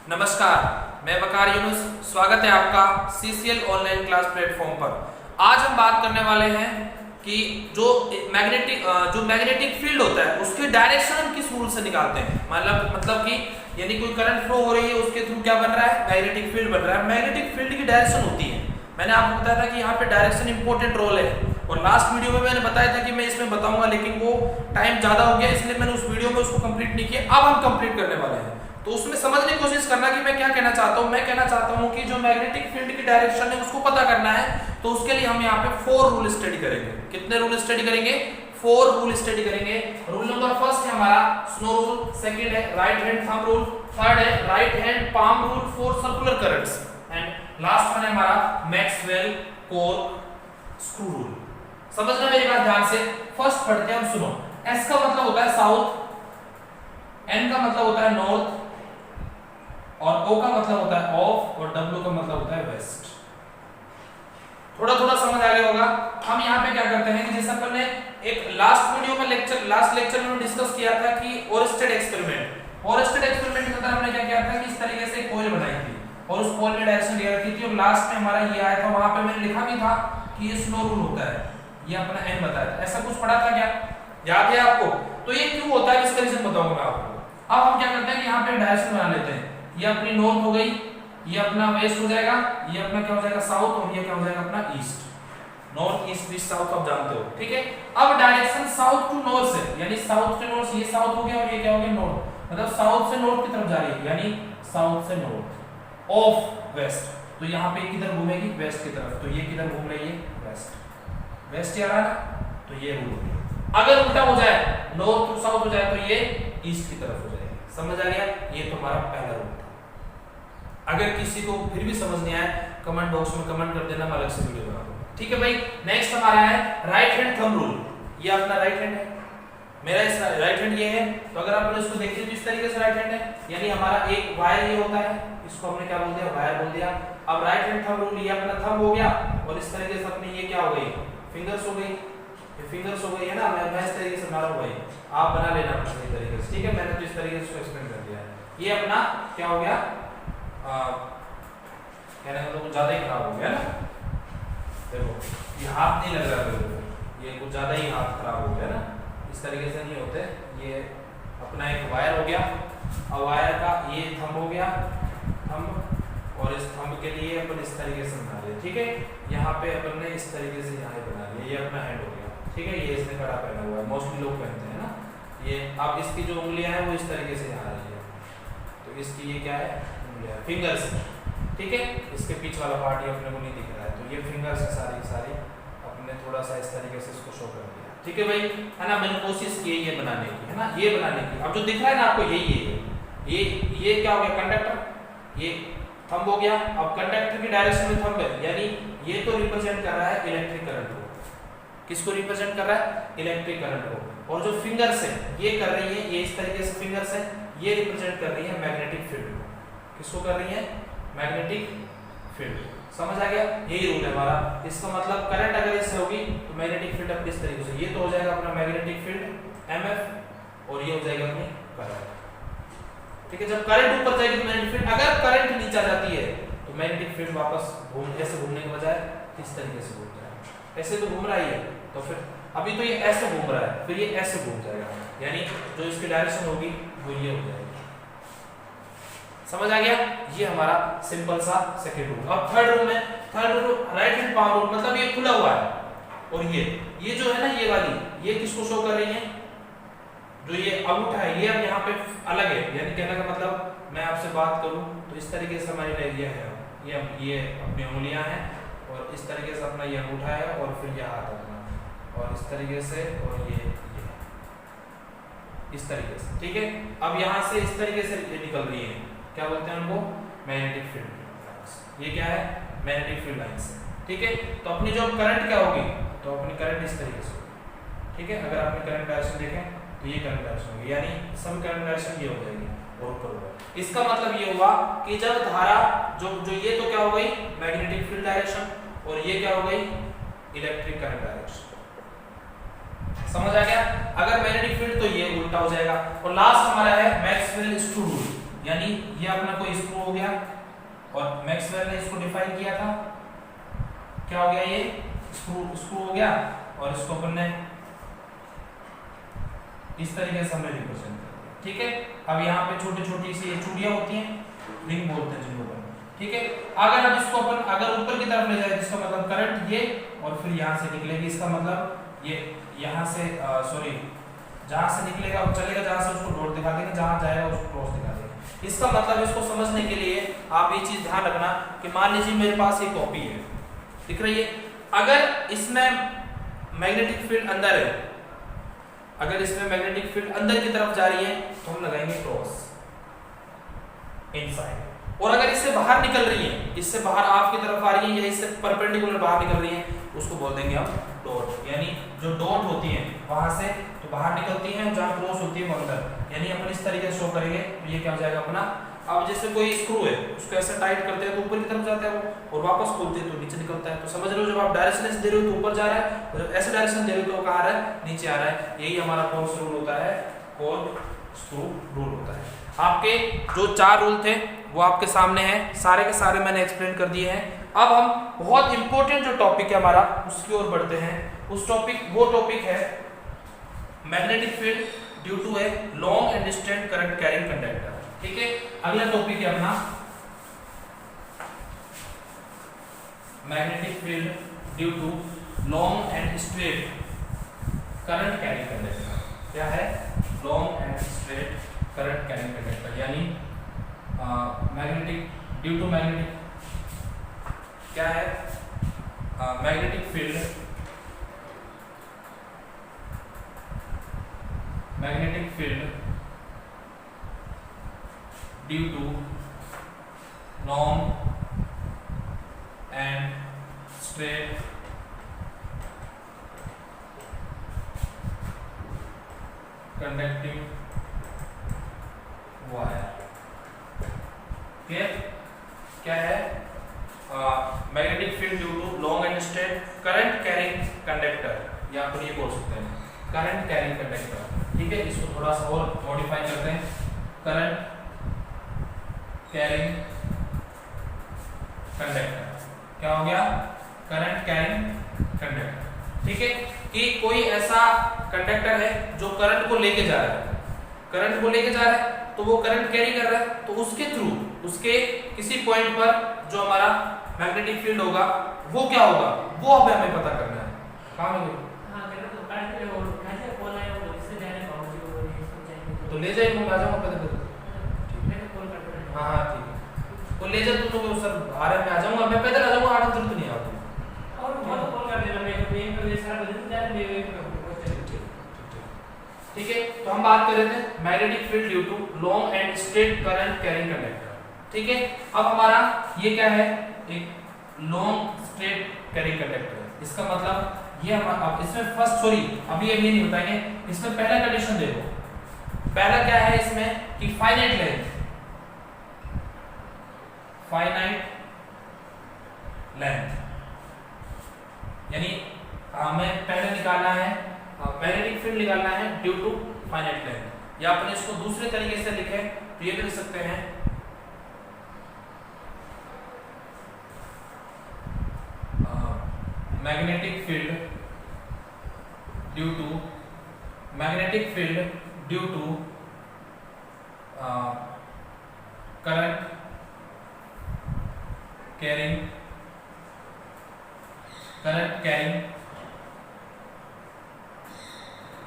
नमस्कार, मैं वकार यूनुस। स्वागत है आपका CCL ऑनलाइन क्लास प्लेटफॉर्म पर। आज हम बात करने वाले हैं कि जो मैग्नेटिक फील्ड होता है उसके डायरेक्शन हम किस रूल से निकालते हैं। मतलब कि यानी कोई करंट फ्लो हो रही है, उसके थ्रू क्या बन रहा है, मैग्नेटिक फील्ड बन रहा है। मैग्नेटिक फील्ड की डायरेक्शन होती है, मैंने आपको बताया था कि यहाँ पे डायरेक्शन इंपॉर्टेंट रोल है, और लास्ट वीडियो में मैंने बताया था कि मैं इसमें बताऊंगा, लेकिन वो टाइम ज्यादा हो गया इसलिए मैंने उस वीडियो में उसको कंप्लीट नहीं किया। अब हम कंप्लीट करने वाले हैं, तो उसमें समझने की कोशिश करना कि मैं क्या कहना चाहता हूं। मैं कहना चाहता हूं कि जो मैग्नेटिक फील्ड की डायरेक्शन है उसको पता करना है, तो उसके लिए हम यहाँ पे 4 रूल स्टडी करेंगे। कितने रूल स्टडी करेंगे? 4 रूल स्टडी करेंगे। रूल नंबर फर्स्ट है हमारा स्नो रूल, सेकंड है right hand thumb rule, third है right hand palm rule for circular currents, and last one है हमारा मैक्सवेल कोर स्क्रू रूल। समझना मेरी बात ध्यान से। फर्स्ट पढ़ते हैं हम, सुनो। एस का मतलब होता है साउथ, एन का मतलब होता है नॉर्थ, और O का मतलब होता है ऑफ, और W का मतलब होता है वेस्ट। थोड़ा थोड़ा समझ आ गया होगा। हम यहाँ पे क्या करते हैं कि जैसे अपन ने एक लास्ट लेक्चर में डिस्कस किया था कि ओरस्टेड एक्सपेरिमेंट के अंदर हमने क्या किया था कि इस तरीके से कॉइल बनाई थी और उस कॉइल में डायरेक्शन दिया रखी थी, और लास्ट में हमारा ये आया था, वहां पे मैंने लिखा भी था कि ये स्नो रूल होता है, ये अपना एन बताया था। ऐसा कुछ पढ़ा था क्या, याद है आपको? तो ये क्यों होता है इसका रीजन बताऊंगा मैं आपको। अब हम क्या करते हैं कि यहाँ पे डायरेक्शन बना लेते हैं। ये अपनी नॉर्थ हो गई, ये अपना वेस्ट हो जाएगा, ये अपना क्या हो जाएगा साउथ, और ये क्या हो जाएगा अपना east. North east east south आप जानते हो, ठीक है। अब डायरेक्शन साउथ टू नॉर्थ से, यानी साउथ से नॉर्थ, ये साउथ हो गया और ये क्या हो गया नॉर्थ, मतलब साउथ से नॉर्थ की तरफ जा रही है, यानी साउथ से नॉर्थ ऑफ वेस्ट। तो यहाँ पे किधर घूमेगी, वेस्ट की तरफ, तो ये किधर घूम रही है, वेस्ट। वेस्ट आ रहा है, तो ये रूल हो गया। अगर उल्टा हो जाए, नॉर्थ टू साउथ हो जाए, तो ये ईस्ट की तरफ हो जाएगी। समझ आ गया? ये तो हमारा पहला रूल था। अगर किसी को फिर भी समझ नहीं आया, कमेंट बॉक्स में कमेंट कर देना, मैं अलग से वीडियो बना दूंगा, ठीक है भाई। नेक्स्ट हमारा है राइट हैंड थंब रूल। ये अपना राइट हैंड है, मेरा इस राइट हैंड ये है, तो अगर आपने इसको देखिए तो इस तरीके से राइट हैंड है, यानी हमारा एक वायर ये होता है, इसको हमने क्या बोल दिया, वायर बोल दिया। अब राइट हैंड थंब रूल, ये अपना थंब हो गया, और इस तरीके से अपनी ये क्या हो गई, फिंगर्स हो गई, ये फिंगर्स हो गई है ना। मैं इस तरीके से बना रहा हूं भाई, आप बना लेना अपने सही तरीके से, ठीक है। मैंने तो इस तरीके से एक्सप्लेन कर दिया है। ये अपना क्या हो गया, कहने का कुछ ज्यादा ही खराब हो गया ना, देखो ये हाथ नहीं लग रहा है, ये कुछ ज्यादा ही हाथ खराब हो गया ना, इस तरीके से नहीं होते। ये अपना एक वायर हो गया, और वायर का ये थंब हो गया, थंब, और इस थंब के लिए अपन इस तरीके से बना लिया, ठीक है। यहाँ पे अपन ने इस तरीके से यहाँ बना लिया, ये अपना हैंड हो गया, ठीक है। ये इसने कड़ा पहना हुआ है, मोस्टली लोग पहनते हैं ना ये। अब इसकी जो उंगलियां हैं वो इस तरीके से यहाँ आ रही है, तो इसकी ये क्या है, उंगलियां, फिंगर्स, ठीक है। इसके पीछे वाला पार्ट ये अपने को नहीं दिख रहा है, तो ये फिंगर्स है सारी अपने थोड़ा सा इस तरीके से इसको शो कर दिया, ठीक है भाई, है ना। मैंने कोशिश की ये बनाने की, है ना, ये बनाने की। अब जो दिख रहा है ना आपको, यही है, ये क्या हो गया, कंडक्टर, ये थंब हो गया। अब कंडक्टर की डायरेक्शन में थंब है, यानी ये तो रिप्रेजेंट कर रहा है इलेक्ट्रिक करंट को। किसको रिप्रेजेंट कर रहा है, इलेक्ट्रिक करंट को। और जो फिंगर्स है ये कर रही है, ये इस तरीके से फिंगर्स है, ये रिप्रेजेंट कर रही है मैग्नेटिक फील्ड को। किसको कर रही है, मैग्नेटिक फील्ड। समझ आ गया? यही रूल है हमारा। इसका मतलब करंट अगर इससे होगी तो मैग्नेटिक फील्ड अब किस तरीके से, ये तो हो जाएगा अपना मैग्नेटिक फील्ड MF, और ये हो जाएगा अपनी करंट, ठीक है। जब करंट ऊपर जाएगी तो मैग्नेटिक फील्ड, अगर करंट नीचे जाती है तो मैग्नेटिक फील्ड वापस ऐसे घूमने के बजाय इस तरीके से घूम जाएगा। ऐसे तो घूम रहा है, तो फिर अभी तो ये ऐसे घूम रहा है, फिर ये ऐसे घूम जाएगा, यानी जो इसकी डायरेक्शन होगी वो ये हो जाएगी। समझ आ गया? ये हमारा सिंपल सा सेकंड रूल। अब थर्ड रूल में, third rule right hand palm rule, मतलब ये खुला हुआ है, और ये जो है ना, ये वाली, ये किसको शो कर रही है, जो ये अंगूठा है, ये अब यहाँ पे अलग है, यानी कहने का मतलब मैं आपसे बात करूं तो इस तरीके से हमारी लेगिया है, ये अपनी उंगलियां हैं, और इस तरीके से अपना ये अंगूठा है, और फिर ये हाथ अपना, और इस तरीके से, और ये इस तरीके से, ठीक है। अब यहाँ से इस तरीके से ये निकल रही है, क्या बोलते हैं उनको, मैग्नेटिक फील्ड। ये क्या है, मैग्नेटिक फील्ड लाइंस है, ठीक है। तो अपनी जो करंट क्या होगी, तो अपनी करंट इस तरीके से होगी, ठीक है। अगर आपने करंट डायरेक्शन देखें तो ये करंट डायरेक्शन होगी, यानी सम करंट डायरेक्शन ये हो जाएगी, और ऊपर होगा। इसका मतलब ये हुआ कि जब धारा जो ये तो क्या हो गई, मैग्नेटिक फील्ड डायरेक्शन, और ये क्या हो गई, इलेक्ट्रिक करंट डायरेक्शन। समझ आ गया? अगर मैग्नेटिक फील्ड तो ये उल्टा हो जाएगा। और लास्ट हमारा है मैक्सवेल स्क्रू रूल। यानी ये अपना कोई स्क्रू हो गया और मैक्सवेल ने इसको डिफाइन किया था, क्या हो गया, ये स्क्रू हो गया और इसको अपन ने इस तरीके से हमने रिप्रेजेंट किया, ठीक है। अब यहाँ पे छोटी छोटी सी चूड़ियां होती हैं, रिंग बोलते हैं जिनको अपन, ठीक है। अगर अब इसको अपन अगर ऊपर की तरफ ले जाए इसका मतलब करंट ये और फिर यहाँ से निकलेगी, इसका मतलब ये यहाँ से सॉरी जहाँ से निकलेगा वो चलेगा, जहाँ से उसको डॉट दिखा देंगे, जहाँ जाएगा उसको क्रॉस दिखा देंगे। इसका मतलब इसको समझने के लिए आप ये चीज ध्यान रखना कि मान लीजिए मेरे पास एक कॉपी है, दिख रही है, अगर इसमें मैग्नेटिक फील्ड अंदर है, अगर इसमें मैग्नेटिक फील्ड अंदर की तरफ जा रही है तो हम लगाएंगे क्रॉस इनसाइड, और अगर इससे बाहर निकल रही है, इससे बाहर आपकी तरफ आ रही है या इससे परपेंडिकुलर बाहर निकल रही है, उसको बोल देंगे हम डॉट। यानी जो डॉट होती है वहां से तो बाहर निकलती है, जहां क्रॉस होती है वो अंदर, यानी अपन इस तरीके से शो करेंगे तो ये क्या हो जाएगा अपना। अब जैसे कोई स्क्रू है उसको ऐसे टाइट करते हैं तो ऊपर की तरफ जाता है वो, और वापस खोलते हैं तो नीचे निकलता है। तो समझ रहे हो, जब आप डायरेक्शन दे रहे हो तो ऊपर जा रहा है, और ऐसे डायरेक्शन दे रहे हो तो कहाँ आ रहा है, नीचे आ रहा है। यही हमारा कौन सा रूल होता है, कोर्नस्क्रू रूल होता है। आपके जो 4 रूल थे वो आपके सामने हैं, सारे के सारे मैंने एक्सप्लेन कर दिए हैं। अब हम बहुत इंपॉर्टेंट जो टॉपिक है हमारा उसकी ओर बढ़ते हैं। वो टॉपिक है magnetic field due to a long and distant current carrying conductor, ठीक है। अगला टॉपिक है अपना magnetic field due to long and straight current carrying conductor. क्या है, long and straight current carrying conductor, यानी मैग्नेटिक ड्यू टू मैग्नेटिक क्या है, magnetic field due to long and straight conducting wire. क्या है, magnetic field due to long and straight current carrying conductor, या फिर ये बोल सकते हैं करंट कैरिंग कंडक्टर, ठीक है। इसको थोड़ा सा और मॉडिफाई करते हैं, करंट कैरिंग कंडक्टर। क्या हो गया, करंट कैरिंग कंडक्टर, ठीक है। कि कोई ऐसा कंडक्टर है जो करंट को लेके जा रहा है, तो वो करंट कैरी कर रहा है, तो उसके थ्रू उसके किसी पॉइंट पर जो हमारा मैग्नेटिक फील्ड होगा वो क्या होगा, वो अब हमें पता करना है। कहां में तो ले जाइए, मैं आ जाऊंगा पता कर, हाँ ठीक है, तो ले जा तुम लोग सर, आ रहे मैं आ जाऊंगा, मैं पैदल आ जाऊंगा, आने जरूरत नहीं है और कॉल कर देना, मैं सारा बदल जाए, ठीक है। तो हम बात कर रहे थे magnetic field due to long and straight current carrying conductor, ठीक है। अब हमारा ये क्या है, एक लॉन्ग स्ट्रेट कैरिंग कंडक्टर। इसका मतलब ये हम अब इसमें फर्स्ट सॉरी अभी ये नहीं बताएंगे, इसमें पहला कंडीशन देखो, पहला क्या है इसमें कि फाइनाइट लेंथ, यानी हमें पहले निकालना है मैग्नेटिक फील्ड निकालना है ड्यू टू फाइनाइट लेंथ, या अपन इसको दूसरे तरीके से लिखें तो ये लिख सकते हैं magnetic field due to current carrying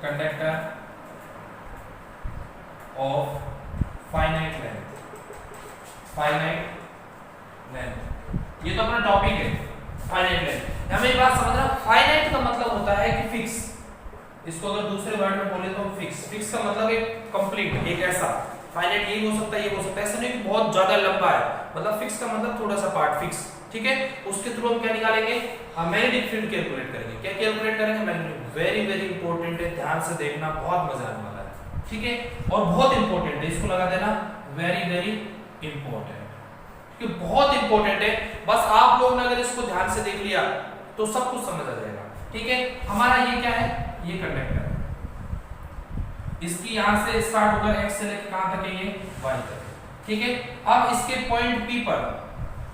conductor of finite length. ये तो अपना टॉपिक है फाइनाइट लेंथ। हमें एक बात समझना, फाइनाइट का मतलब होता है कि फिक्स, इसको अगर दूसरे वर्ड में बोले तो फिक्स का मतलब एक कंप्लीट, एक ऐसा फाइनाइट यही हो सकता है, ये हो सकता है, ऐसा नहीं कि बहुत ज्यादा लंबा है, मतलब फिक्स का मतलब थोड़ा सा पार्ट फिक्स, ठीक है। उसके थ्रू हम क्या निकालेंगे, मैग्नेटिक फील्ड कैलकुलेट करेंगे। क्या कैलकुलेट करेंगे, मैग्नेटिक, वेरी वेरी इंपॉर्टेंट है, ध्यान से देखना, बहुत मजा आने वाला है, ठीक है। और बहुत इंपॉर्टेंट है, इसको लगा देना, वेरी वेरी इंपॉर्टेंट, क्योंकि बहुत इंपॉर्टेंट है। बस आप लोगों ने अगर इसको ध्यान से देख लिया तो सब कुछ समझ आ जाएगा, ठीक है। हमारा ये क्या है, ये कंडक्टर, इसकी यहां से स्टार्ट होकर x से लेकर कहां तक है, ये y तक, ठीक है। अब इसके पॉइंट P पर,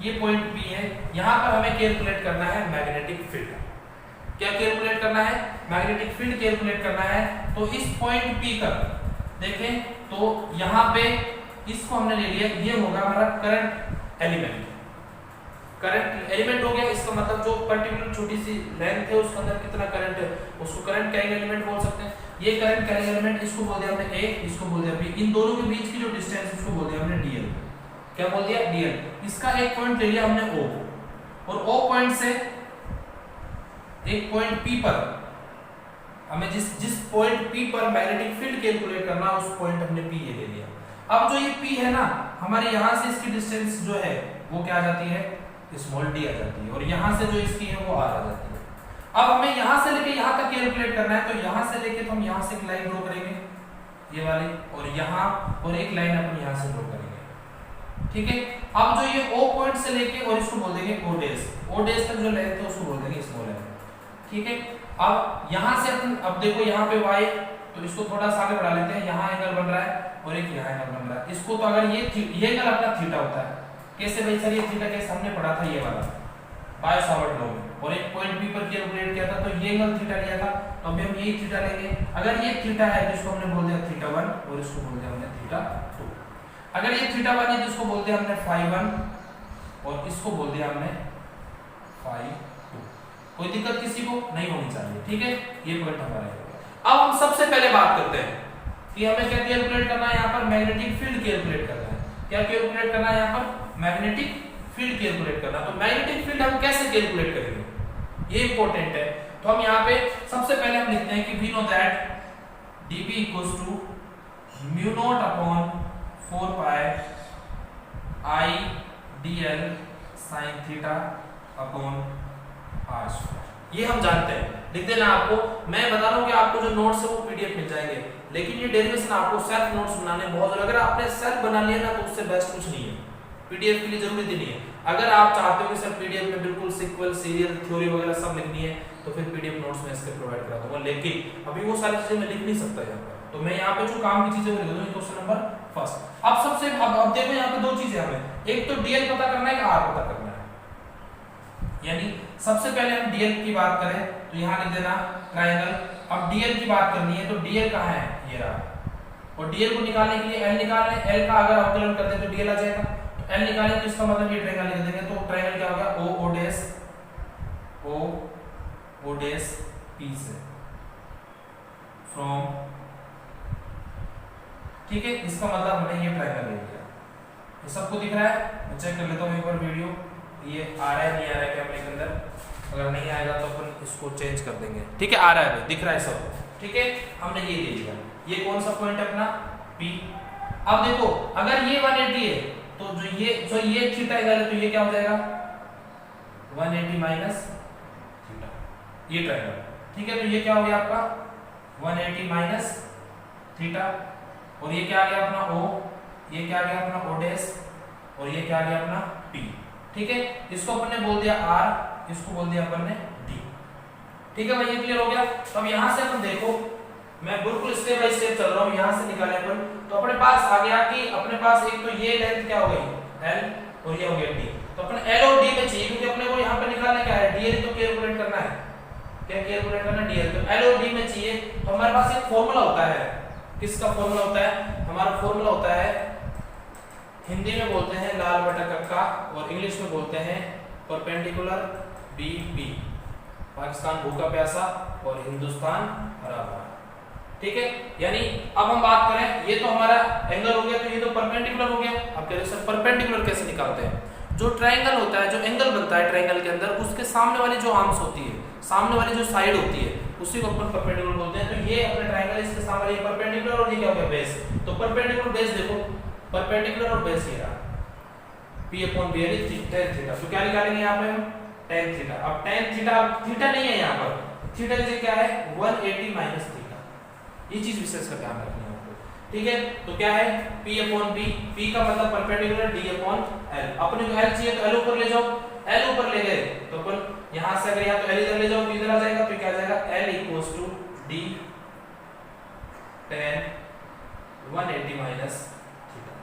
ये पॉइंट P है, यहां पर हमें कैलकुलेट करना है मैग्नेटिक फील्ड। क्या कैलकुलेट करना है? मैग्नेटिक फील्ड कैलकुलेट करना है। तो इस पॉइंट P का देखें तो यहां पे इसको हमने ले लिया, ये होगा हमारा करंट एलिमेंट। करंट एलिमेंट हो गया, इसका मतलब जो पर्टिकुलर छोटी सी लेंथ है उसके अंदर कितना करंट है उसको करंट कैरिंग एलिमेंट बोल सकते हैं। ये करंट कैरिंग एलिमेंट, इसको बोल दिया हमने A, इसको बोल दिया B। इन दोनों के बीच की जो डिस्टेंस इसको बोल दिया हमने dl। क्या बोल दिया? dl। इसका एक पॉइंट ले लिया हमने O, और O पॉइंट से एक पॉइंट P पर हमें जिस पॉइंट P पर मैग्नेटिक फील्ड कैलकुलेट करना, उस पॉइंट हमने P ये ले लिया। अब जो ये P है ना, हमारे यहां से इसकी डिस्टेंस जो है वो क्या आ जाती है? स्मॉल d आ जाती है, और यहां से जो इसकी है वो r आ जाती है। अब हमें यहां से लेके यहां तक कैलकुलेट करना है, तो यहां से लेके तो हम यहां से एक लाइन ड्रॉ करेंगे, ये वाली, और यहां और एक लाइन अपन यहां से ड्रॉ करेंगे, ठीक है। अब जो ये O पॉइंट से लेके और इसको बोल देंगे O डैश, O डैश तक जो लेंथ है उसको बोल देंगे स्मॉल l, ठीक है। अब यहां से अपन, अब देखो यहां पे y, तो इसको थोड़ा सा आगे बढ़ा लेते हैं, यहां एंगल बन रहा है और एक यहां एंगल बन रहा है। इसको तो अगर ये एंगल अपना थीटा होता है, कैसे भाई सर? ये थीटा कैसे हमने पढ़ा था, ये वाला बाय सावर्ट लॉ में, और एक पॉइंट P पर कैलकुलेट किया था, तो ये एंगल थीटा लिया था, तो अभी हम यही थीटा लेंगे। अगर ये थीटा है तो इसको हमने बोल दिया थीटा 1, और इसको बोल दिया हमने थीटा 2। अगर ये थीटा 1 है तो इसको बोल दिया हमने फाई 1, और इसको बोल दिया हमने फाई 2। कोई दिक्कत किसी को नहीं होनी चाहिए, ठीक है। ये पॉइंट हमारा है। अब हम सबसे पहले बात करते हैं कि हमें क्या कैलकुलेट करना है, यहाँ पर मैग्नेटिक फील्ड कैलकुलेट करना है। क्या कैलकुलेट करना है? यहाँ पर मैग्नेटिक फील्ड कैलकुलेट करना। तो मैग्नेटिक फील्ड हम कैसे कैलकुलेट करेंगे, ये इंपॉर्टेंट है। तो हम यहाँ पे सबसे पहले हम लिखते हैं कि we know that dB equals to mu nought upon 4 pi I dl sin theta upon r square. ये हम जानते हैं, लिख देना आपको। मैं बता रहा हूँ कि आपको जो नोट्स है वो PDF मिल जाएंगे, लेकिन ये डेरिवेशन आपको सेल्फ नोट्स बनाने बहुत जरूरी। अगर आपने सेल्फ बना लिया ना, तो उससे बेस्ट कुछ नहीं है, PDF के लिए जरूरत ही नहीं है। अगर आप चाहते हो कि सर PDF में बिल्कुल सीक्वल, सीरियल, थ्योरी वगैरह सब लिखनी है, तो फिर PDF नोट्स में इसके प्रोवाइड करा दूंगा, लेकिन अभी वो सारी चीजें मैं लिख नहीं सकता यहाँ पर। तो मैं यहाँ पे जो काम की चीजें लिख दूंगा। Question number first. अब सबसे अब देखो यहाँ पे दो चीजें हमें, एक तो dl पता करना है, एक r पता करना है। यानी सबसे पहले हम dl की बात करें तो यहाँ लिख देना ट्रायंगल। अब dl की बात करनी है, तो dl कहाँ है? ये रहा। और dl को निकालने के लिए l निकालना है, l का अगर अवकलन कर दे तो dl आ जाएगा। तो l निकालें तो इसका मतलब ये ट्रायंगल लिख देंगे। तो ट्रायंगल क्या हो गया? o dash o dash p से फ्रॉम, ठीक है। इसका मतलब हमने ये ट्रायंगल ले लिया। ये सबको दिख रहा है? मैं चेक कर लेता हूँ एक बार वीडियो, ये आ रहा है नहीं आ रहा है कैमरे के अंदर। अगर नहीं आएगा तो अपन इसको चेंज कर देंगे, ठीक है। आ रहा है, दिख रहा है सब, ठीक है। हमने ये ले लिया। ये कौन सा पॉइंट है अपना? P। अब देखो अगर ये 180 है तो जो ये थीटा है तो ये क्या हो जाएगा? 180 माइनस थीटा, ये ट्रायंगल, ठीक है। तो ये क्या हो गया आपका? 180 माइनस थीटा, और ये क्या आ गया अपना O, ये क्या आ गया अपना O डैश, और ये क्या आ गया अपना P, ठीक है। इसको अपन ने बोल दिया R, इसको बोल दिया अपन ने D, ठीक है भाई। ये क्लियर हो गया। तो अब यहाँ से अपन देखो, मैं बिल्कुल स्टेप बाय स्टेप चल रहा हूँ। यहाँ से निकाले अपन, तो अपने पास आ गया कि अपने पास एक तो ये लेंथ क्या हो गई L, और ये हो गया D। तो अपन L और D में चाहिए, क्योंकि अपने को यहाँ पे निकालना क्या है? DL तो कैलकुलेट करना है। क्या कैलकुलेट करना है? DL। तो L और D में चाहिए, तो हमारे पास एक फॉर्मूला होता है। किसका फॉर्मूला होता है? हमारा फॉर्मूला होता है, हिंदी में बोलते हैं लाल बटा कक्का, और इंग्लिश में बोलते हैं परपेंडिकुलर BP। पाकिस्तान भूखा प्यासा और हिंदुस्तान हरा भरा, ठीक है। यानी अब हम बात करें, ये तो हमारा एंगल हो गया, तो ये तो परपेंडिकुलर हो गया। अब कह रहे सर परपेंडिकुलर कैसे निकालते हैं? जो ट्रायंगल होता है, जो एंगल बनता है ट्रायंगल के अंदर, उसके सामने वाली जो आर्म्स होती है, सामने वाली जो साइड होती है, उसी को अपन परपेंडिकुलर बोलते हैं। तो ये अपने ट्रायंगल, इसके सामने ये परपेंडिकुलर, और ये क्या हो गया? बेस। तो परपेंडिकुलर बेस देखो, परपेंडिकुलर और बेस ये रहा, P/B tan थीटा। तो क्या निकालेंगे यहाँ पे हम? tan theta. अब tan थीटा, थीटा नहीं है यहाँ पर, थीटा की जगह क्या है? 180 माइनस थीटा। ये चीज विशेष का ध्यान रखना है आपको, ठीक है। तो क्या है? P/B, P का मतलब परपेंडिकुलर, D/L। अपने को L चाहिए तो L ऊपर ले जाओ, L ऊपर ले गए तो अपन यहाँ से अगर या तो L इधर ले जाओ, P इधर आ जाएगा, तो क्या आ जाएगा? L equals to D tan 180 minus थीटा।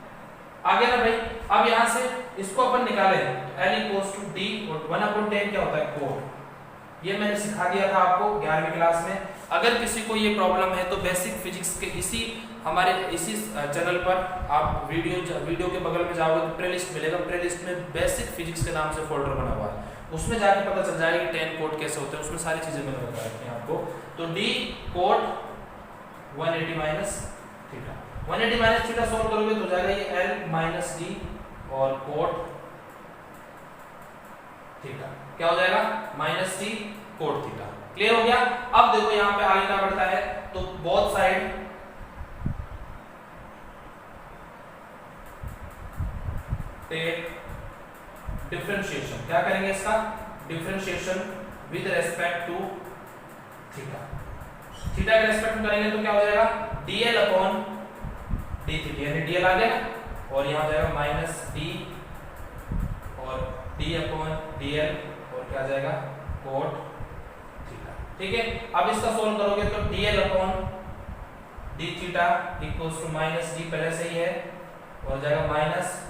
आ गया ना भाई। अब यहाँ से इसको अपन निकाले तो L इक्वल्स टू डी और 1/10 क्या होता है कोट। ये मैंने सिखा दिया था आपको 11वीं क्लास में। अगर किसी को ये प्रॉब्लम है तो बेसिक फिजिक्स के इसी चैनल पर आप वीडियो के बगल में जाओगे तो प्लेलिस्ट मिलेगा। प्लेलिस्ट में बेसिक फिजिक्स के नाम से फोल्डर बना हुआ है, उसमें जाके पता चल जाएगा कि 10 कोट कैसे होते हैं, उसमें सारी चीजें मैंने बता रखी हैं आपको। तो d cot 180 minus theta, 180 minus theta solve करोगे तो जाएगा ये L माइनस डी और कोट थीटा क्या हो जाएगा minus t cot theta. Clear हो गया। अब देखो यहाँ पे आगे क्या बढ़ता है तो बोथ साइड टेक डिफरेंशिएशन, क्या करेंगे इसका differentiation with respect to theta. Theta के रेस्पेक्ट में करेंगे तो क्या हो जाएगा dl अपॉन डी थीटा, यानी dl आ गया और यहाँ हो जाएगा माइनस डी और d अपॉन dl और क्या आ जाएगा कोट थीटा। ठीक है, अब इसका सोल्व करोगे तो dl upon d theta equals to minus d पहले से ही है और जाएगा माइनस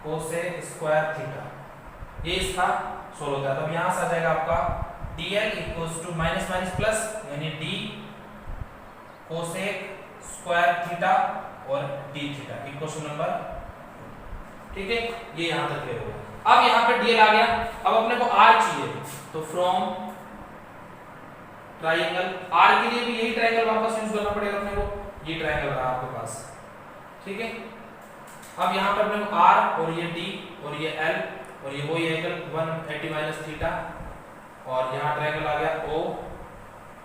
कोसेक स्क्वायर थीटा। ये इसका सोल्व होता है। तो यहां से आ जाएगा आपका dl equals to minus minus plus यानी d कोसेक स्क्वायर थीटा और d theta equals to number. ठीक है, ये यहां तक क्लियर हो गया। अब यहाँ पे dl आ गया, अब अपने को r चाहिए तो फ्रॉम ट्राइंगल r के लिए भी यही ट्राइंगल वापस यूज करना पड़ेगा अपने को, ये ट्राइंगल रहा आपके पास। ठीक है, अब यहाँ पर अपने को r और ये d और ये l और ये वही एंगल 180 माइनस थीटा और यहाँ ट्राइंगल आ गया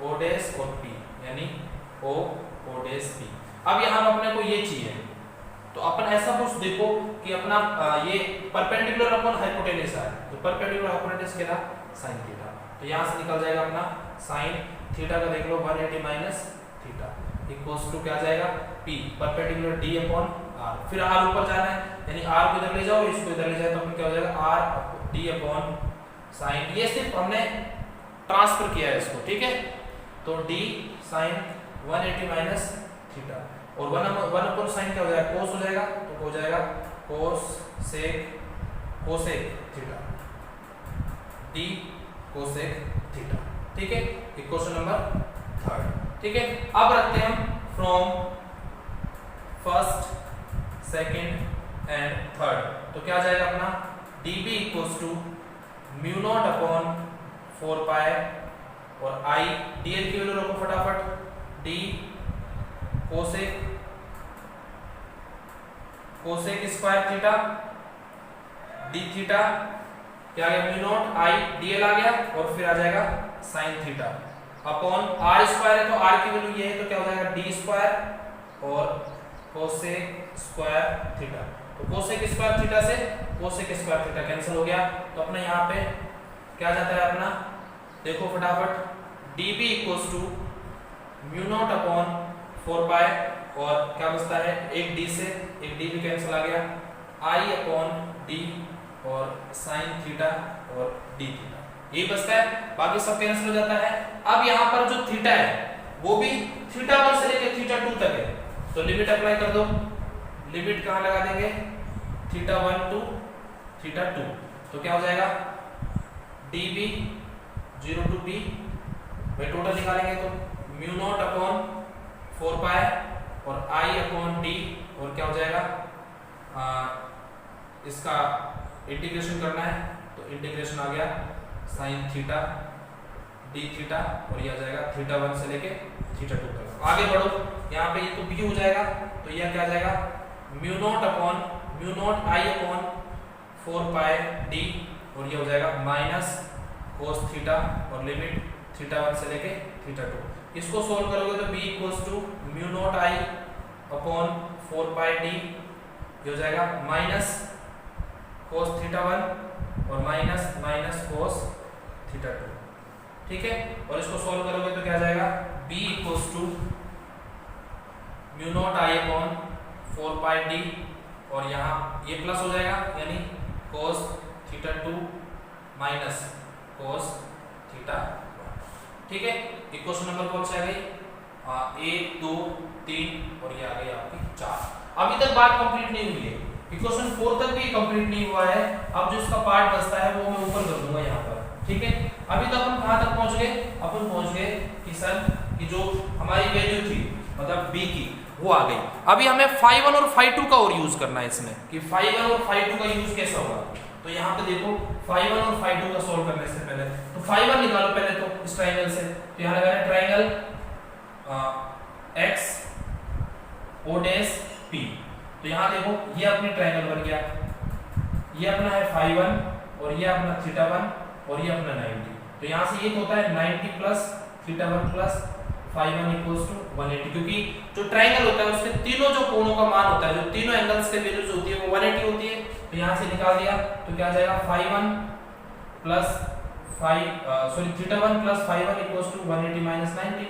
o डैश और p यानी o डैश p। अब यहाँ अपने को ये चाहिए तो अपन ऐसा कुछ देखो कि अपना ये परपेंडिकुलर अपन हाइपोटेन्यूस है तो परपेंडिकुलर हाइपोटेन्यूस के ना sin थीटा, तो यहाँ से निकल जाएगा अपना sin थीटा का देख लो 180 माइनस थीटा इक्वल्स टू क्या जाएगा p perpendicular d upon r। फिर r ऊपर जाना है यानी r को इधर ले जाओ इसको इधर ले जाए तो अपन क्या हो जाएगा r d अपॉन sin। ये सिर्फ हमने ट्रांसफर किया है इसको। ठीक है, तो d sin 180 माइनस थीटा और 1 अपॉन sin क्या हो जाएगा cos हो जाएगा तो हो जाएगा cos sec theta d cosec theta. ठीक है, इक्वेशन नंबर 3। ठीक है, अब रखते हैं हम from first second and third तो क्या आ जाएगा अपना dB equals to mu nought upon 4 pi और I dl की वैल्यू रखो फटाफट d cosec square theta d theta क्या आ गया म्यू नॉट I dl आ गया और फिर आ जाएगा sin theta upon r square है तो r की वैल्यू ये है तो क्या हो जाएगा d स्क्वायर और कोसेक स्क्वायर थीटा। तो कोसेक स्क्वायर थीटा से कोसेक स्क्वायर थीटा कैंसिल हो गया तो अपने यहाँ पे क्या जाता है अपना देखो फटाफट dB equals to mu nought upon 4 pi और क्या बचता है एक d से एक d भी कैंसिल आ गया I अपॉन d और sin थीटा और d थीटा यही बचता है, बाकी सब कैंसिल हो जाता है। अब यहाँ पर जो थीटा है वो भी थीटा 1 से लेकर थीटा 2 तक है तो लिमिट अप्लाई कर दो। लिमिट कहाँ लगा देंगे थीटा 1 टू थीटा 2 तो क्या हो जाएगा dB 0 टू b भाई टोटल निकालेंगे तो म्यू नॉट अपॉन 4 पाई और I अपॉन d और क्या हो जाएगा इसका इंटीग्रेशन करना है तो इंटीग्रेशन आ गया sin थीटा d थीटा और ये आ जाएगा थीटा 1 से लेके थीटा 2 तक। आगे बढ़ो, यहाँ पे ये तो b हो जाएगा तो ये क्या आ जाएगा mu not I upon 4 pi d और ये हो जाएगा माइनस कोस थीटा और लिमिट थीटा 1 से लेके थीटा 2। इसको सोल्व करोगे तो b equals to mu not I upon 4 pi d ये हो जाएगा माइनस कोस थीटा 1 और माइनस माइनस कोस थीटा 2। ठीक है, और इसको सोल्व करोगे तो क्या आ जाएगा b equals to mu not I upon 4 pi d और यहाँ ये प्लस हो जाएगा यानी cos theta 2 minus cos theta 1। ठीक है, इक्वेशन नंबर कौन सी आ गई 1 2 3 और ये आ गई आपकी 4। अभी तक बात कंप्लीट नहीं हुई है, इक्वेशन 4 तक भी कंप्लीट नहीं हुआ है। अब जो इसका पार्ट बचता है वो मैं ऊपर कर दूंगा यहाँ पर, ठीक है। अभी तक हम कहाँ तक पहुँच गए, अपन पहुँच गए कि सर कि जो हमारी वैल्यू थी मतलब b की वो आ गई। अभी हमें φ1 और φ2 का और यूज करना है इसमें कि φ1 और φ2 का यूज कैसा होगा। तो यहाँ पे देखो φ1 और φ2 का सॉल्व करने से पहले तो φ1 निकालो पहले तो इस ट्रायंगल से। तो यहाँ लगा है triangle x o dash p। तो यहाँ देखो ये अपनी ट्रायंगल बन गया, ये अपना है φ1 और ये अपना θ1 और ये अपना 90। तो यहाँ से ये होता है 90 प्लस θ1 प्लस φ1 इक्वल्स टू 180, क्योंकि जो ट्रायंगल होता है उसके तीनों जो कोणों का मान होता है, जो तीनों एंगल्स के वैल्यूज होती है वो 180 होती है। तो यहाँ से निकाल दिया तो क्या आ जाएगा φ1 plus θ1 plus φ1 equals to 180 minus 90।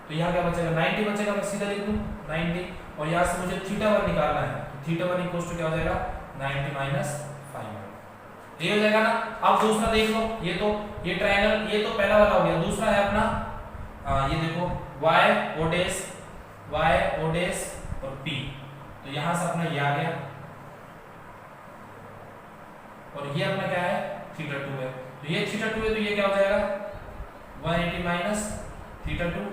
तो यहाँ क्या बचेगा 90 बचेगा, मैं सीधा लिख दूं 90 और यहाँ से मुझे θ1 निकालना है। तो θ1 इक्वल्स टू क्या हो जाएगा 90 माइनस φ1, ये हो जाएगा ना। अब दूसरा देख लो, ये तो ये ट्रायंगल ये तो पहला वाला हो गया, दूसरा है अपना ये देखो y o डैश और p। तो यहां से अपना ये आ गया और ये अपना क्या है θ2 है। तो ये θ2 है तो ये क्या हो जाएगा 180 माइनस θ2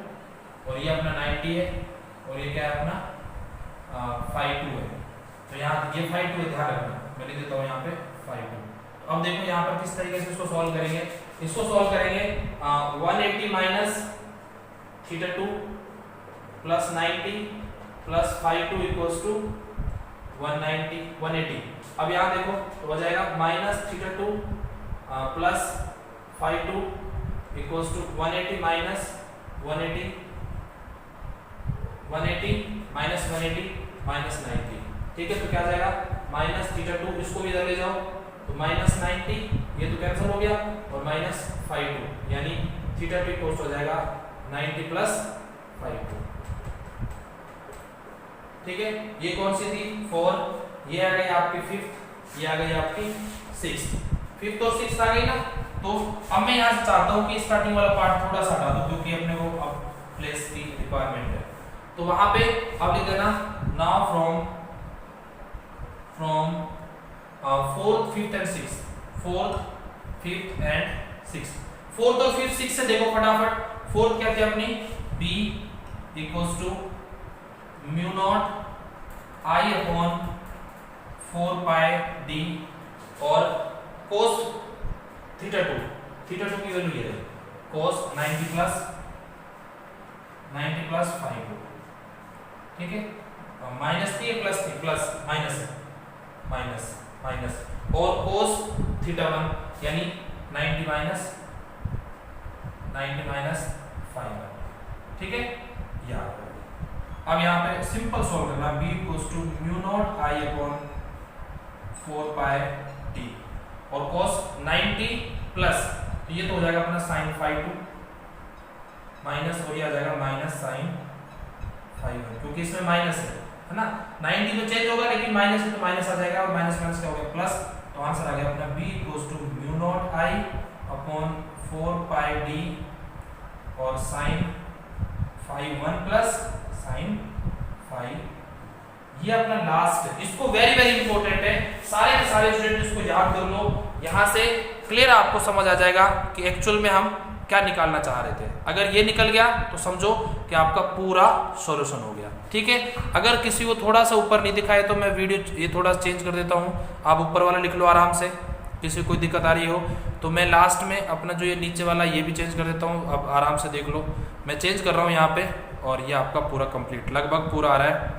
और ये अपना 90 है और ये क्या है अपना φ2 है। तो यहाँ ये φ2 है, ध्यान रखना मैं लिख देता हूँ यहाँ पे φ2। अब देखो यहाँ पर किस तरीके से इसको सॉल्व करेंगे, इसको सॉल्व करेंगे 180 minus θ2 plus 90 plus φ2 equals to 180। अब यहाँ देखो तो हो जाएगा minus θ2 plus φ2 equals to 180 minus 180 minus 180 minus 90, ठीक है। तो क्या आ जाएगा माइनस θ2, इसको भी इधर ले जाओ तो माइनस 90, ये तो कैंसिल हो गया और माइनस φ2 यानी θ2 इक्वल्स हो जाएगा 90 प्लस φ2, ठीक है। ये कौन सी थी 4, ये आ गई आपकी 5th, ये आ गई आपकी 6th। 5th और 6th आ गई ना। तो अब मैं यहाँ से चाहता हूँ कि स्टार्टिंग वाला पार्ट थोड़ा सा हटा दूं क्योंकि अपने को अब प्लेस की रिक्वायरमेंट है। तो वहां पे अब लिख देना now from 4th 5th and 6th, 4th 5th and 6th। 4th और 5th 6th से देखो फटाफट। 4th क्या थी अपनी b equals to mu not i upon 4 pi d और cos θ2 की वैल्यू ये है cos 90 प्लस φ2, ठीक है। माइनस थी प्लस थी प्लस माइनस और cos θ1 यानी 90 माइनस φ1, ठीक है। याद अब यहाँ पे सिंपल सॉल्व करना b equals to mu not i upon 4 pi d और cos 90 प्लस तो ये तो हो जाएगा अपना sin φ2 माइनस और ये आ जाएगा माइनस sin φ1 क्योंकि इसमें माइनस है ना। 90 में चेंज होगा लेकिन माइनस है तो माइनस आ जाएगा और माइनस माइनस क्या हो गया प्लस। तो आंसर आ गया अपना b equals to mu not i upon 4 pi d और sin φ1 प्लस sin φ। ये अपना लास्ट है, इसको वेरी वेरी इंपॉर्टेंट है, सारे के सारे स्टूडेंट इसको याद कर लो। यहाँ से क्लियर आपको समझ आ जाएगा कि एक्चुअल में हम क्या निकालना चाह रहे थे। अगर ये निकल गया तो समझो कि आपका पूरा सॉल्यूशन हो गया, ठीक है। अगर किसी को थोड़ा सा ऊपर नहीं दिखाए तो मैं वीडियो ये थोड़ा चेंज कर देता हूँ, आप ऊपर वाला लिख लो आराम से। किसी को कोई दिक्कत आ रही हो तो मैं लास्ट में अपना जो ये नीचे वाला ये भी चेंज कर देता हूँ। अब आराम से देख लो, मैं चेंज कर रहा हूँ यहाँ पे और ये आपका पूरा कंप्लीट लगभग पूरा आ रहा है,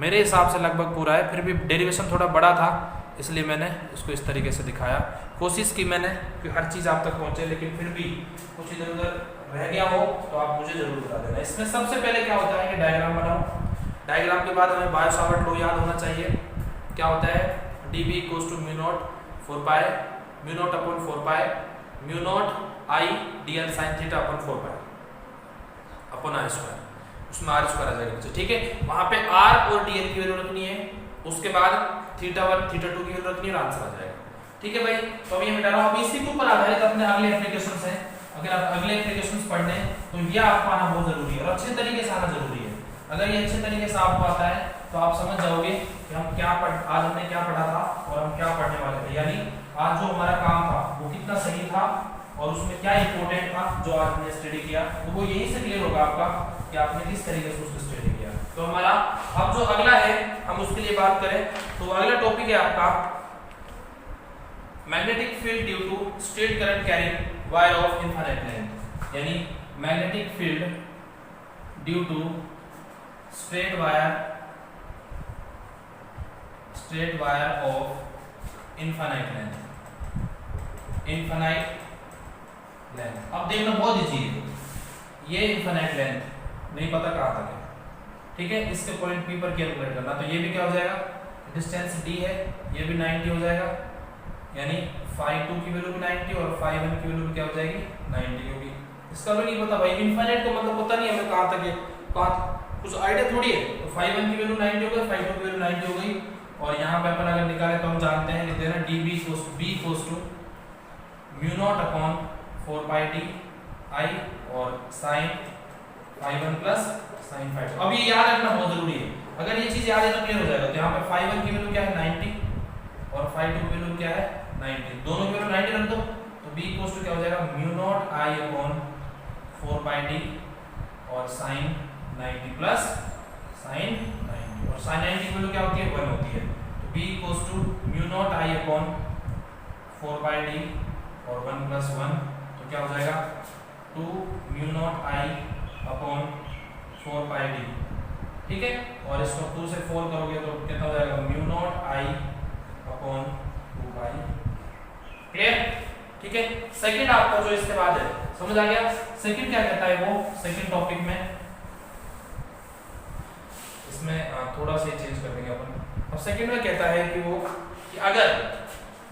मेरे हिसाब से लगभग पूरा है। फिर भी डेरिवेशन थोड़ा बड़ा था इसलिए मैंने इसको इस तरीके से दिखाया, कोशिश की मैंने कि हर चीज़ आप तक पहुँचे, लेकिन फिर भी कुछ इधर उधर रह गया हो तो आप मुझे जरूर बता देना। इसमें सबसे पहले क्या होता है कि डायग्राम बनाओ, डायग्राम के बाद हमें बायो सावर्ट लॉ याद होना चाहिए। क्या होता है d b equals to mu nought 4 pi mu nought upon 4 pi mu nought I d n sine theta upon 4 pi upon r square, उसमें आर स्क्वायर आ जाएगा, ठीक है। वहां पे आर और डी एन की वैल्यू रखनी है, उसके बाद θ1 θ2 की वैल्यू रखनी है और आंसर आ जाएगा, ठीक है भाई। तो अभी मैं बता रहा हूँ, अभी इसी के ऊपर आधारित अपने अगले एप्लीकेशंस हैं। अगर आप अगले एप्लीकेशंस पढ़ने तो ये आपको आना बहुत जरूरी है और अच्छे तरीके से आना जरूरी है। अगर ये अच्छे तरीके से आपको आता है तो आप समझ जाओगे कि हम आज हमने क्या पढ़ा था और हम क्या पढ़ने वाले थे, यानी आज जो हमारा काम था वो कितना सही था और उसमें क्या इंपॉर्टेंट था जो आज हमने स्टडी किया, तो वो यहीं से क्लियर होगा आपका कि आपने किस तरीके से उसको स्टडी किया। तो हमारा अब जो अगला है हम उसके लिए बात करें तो अगला टॉपिक है आपका magnetic field due to straight current carrying wire of infinite length, यानी magnetic field due to straight wire of infinite length. अब देखना बहुत इजी है, ये इनफाइनाइट लेंथ नहीं पता कहां तक है, ठीक है, इसके पॉइंट P पर कैलकुलेट करना, तो ये भी क्या हो जाएगा, डिस्टेंस D है, ये भी 90 हो जाएगा, यानी φ2 की वैल्यू भी 90 और φ1 की वैल्यू क्या हो जाएगी 90 होगी। इसका भी नहीं पता भाई, इनफाइनाइट को मतलब पता नहीं हमें कहां तक है, कुछ आइडिया थोड़ी है। तो φ1 की वैल्यू 90 हो गई, φ2 की वैल्यू 90 हो गई, और यहाँ पे अपन अगर निकाले तो हम जानते हैं कि देना dB = mu nought upon 4πd I और sin φ1 प्लस sin φ2। अब ये याद रखना बहुत जरूरी है, अगर ये चीज याद है तो क्लियर हो जाएगा। तो यहाँ पे φ1 की वैल्यू क्या है 90 और φ2 की वैल्यू क्या है 90, दोनों की वैल्यू 90 रख दो, तो b = क्या हो जाएगा mu not I upon 4πd और sin 90 प्लस sin 90, और sin 90 की वैल्यू क्या होती है 1 होती है, तो b = mu naught I upon 4πd और 1 + 1, तो क्या हो जाएगा 2 mu naught I upon 4πd, ठीक है, और इसको 2 से 4 करोगे तो कितना हो जाएगा mu not I upon 2π। Clear, ठीक है। सेकंड आपको जो इसके बाद है समझ आ गया, सेकंड क्या कहता है वो सेकंड टॉपिक में, इसमें थोड़ा सा चेंज कर देंगे अपन। अब सेकंड में कहता है कि वो कि अगर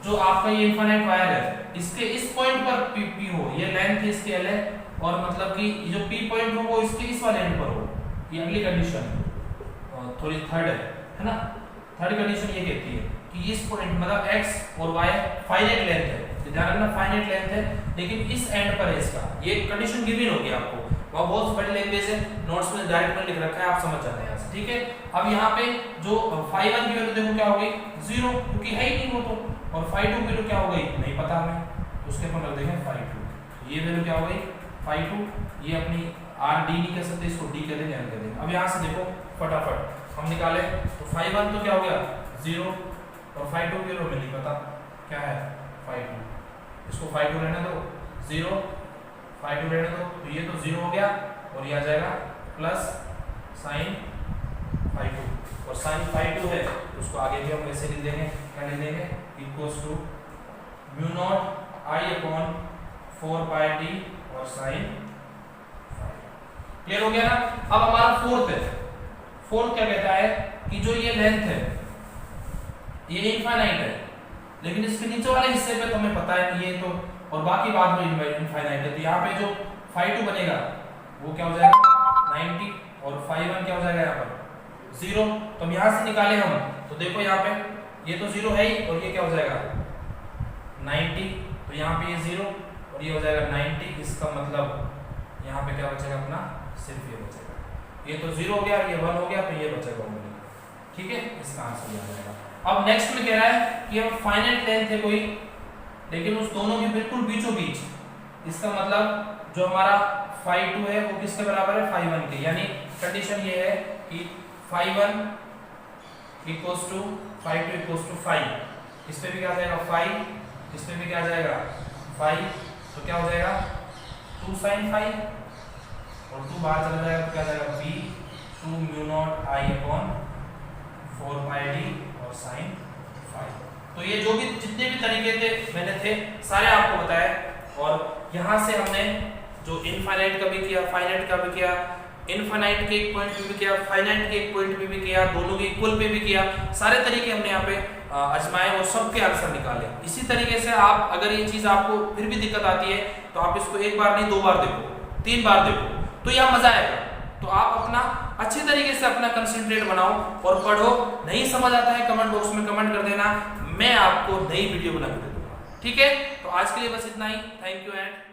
जो आपका ये इनफाइनाइट वायर है इसके इस पॉइंट पर P हो, ये लेंथ इसकी L है, और मतलब कि जो P पॉइंट हो वो इसके इस वाले एंड पर हो, ये अगली कंडीशन थोड़ी थर्ड है ना, थर्ड कंडीशन ये कहती है कि इस पॉइंट मतलब x और y फाइनाइट लेंथ है, ध्यान रखना फाइनाइट लेंथ है, लेकिन इस एंड पर है इसका, ये कंडीशन गिवन होगी आपको, वह बहुत बड़ी लैंग्वेज है, नोट्स में डायरेक्ट में लिख रखा है, आप समझ जाते हैं यहाँ से, ठीक है। अब यहाँ पे जो φ1 की वैल्यू देखो क्या हो गई 0, क्योंकि है ही नहीं वो तो, और φ2 की वैल्यू क्या हो गई नहीं पता हमें, तो उसके अपन रख देंगे φ2, ये वैल्यू क्या हो गई φ2, ये अपनी r d नहीं कह सकते, इसको d कह देंगे, n कह देंगे। अब यहाँ से देखो फटाफट हम निकाले, तो φ1 तो क्या हो गया 0 और φ2 की वैल्यू हमें नहीं पता क्या है φ2, इसको φ2 रहने दो 0, φ2 रहने दो, तो ये तो 0 हो गया, और ये आ जाएगा प्लस sin φ2, और sin φ2 है तो उसको आगे भी हम वैसे लिख देंगे, क्या लिख देंगे = mu naught I upon 4πd और sin φ। क्लियर हो गया ना। अब हमारा फोर्थ है, फोर्थ क्या कहता है कि जो ये लेंथ है ये इनफाइनाइट है, लेकिन इसके नीचे वाले हिस्से पे तो हमें पता है कि ये तो, और बाकी बाद में इनफाइनाइट है, तो यहाँ पे जो φ2 बनेगा वो क्या हो जाएगा 90, और φ1 क्या हो जाएगा यहाँ पर 0, तो हम यहाँ से निकाले हम, तो देखो यहाँ पे ये तो 0 है ही, और ये क्या हो जाएगा 90, तो यहाँ पे ये 0 और ये हो जाएगा 90, इसका मतलब यहाँ पे क्या बचेगा अपना सिर्फ ये बचेगा, ये तो 0 हो गया, ये 1 हो गया, तो ये बचेगा 1, ठीक है, इसका आंसर आ जाएगा। अब नेक्स्ट में कह रहा है कि हम फाइनाइट लेंथ है कोई, लेकिन उस दोनों के बिल्कुल बीचों बीच, इसका मतलब जो हमारा φ2 है वो किसके बराबर है φ1 के, यानी कंडीशन ये है कि φ1 = φ2 = φ, इस पे भी क्या आ जाएगा φ, इस पे भी क्या आ जाएगा φ, तो क्या हो जाएगा 2 sin φ, और 2 बाहर चला जाएगा तो क्या आ जाएगा b 2 mu naught I upon 4πd और sin φ। तो ये जो भी जितने भी तरीके थे मैंने थे सारे आपको बताए, और यहाँ से हमने जो इनफाइनाइट का भी किया, फाइनाइट का भी किया, इनफाइनाइट के एक पॉइंट पे भी किया, फाइनाइट के एक पॉइंट पे भी किया, दोनों के इक्वल पे भी किया, सारे तरीके हमने यहाँ पे आजमाए और सबके आंसर निकाले। इसी तरीके से आप अगर ये चीज आपको फिर भी दिक्कत आती है तो आप इसको एक बार नहीं 2 बार देखो, 3 बार देखो, तो यह मजा आएगा। तो आप अपना अच्छे तरीके से अपना कंसंट्रेट बनाओ और पढ़ो। नहीं समझ आता है कमेंट बॉक्स में कमेंट कर देना, मैं आपको नई वीडियो बना के दे दूंगा, ठीक है। तो आज के लिए बस इतना ही, थैंक यू एंड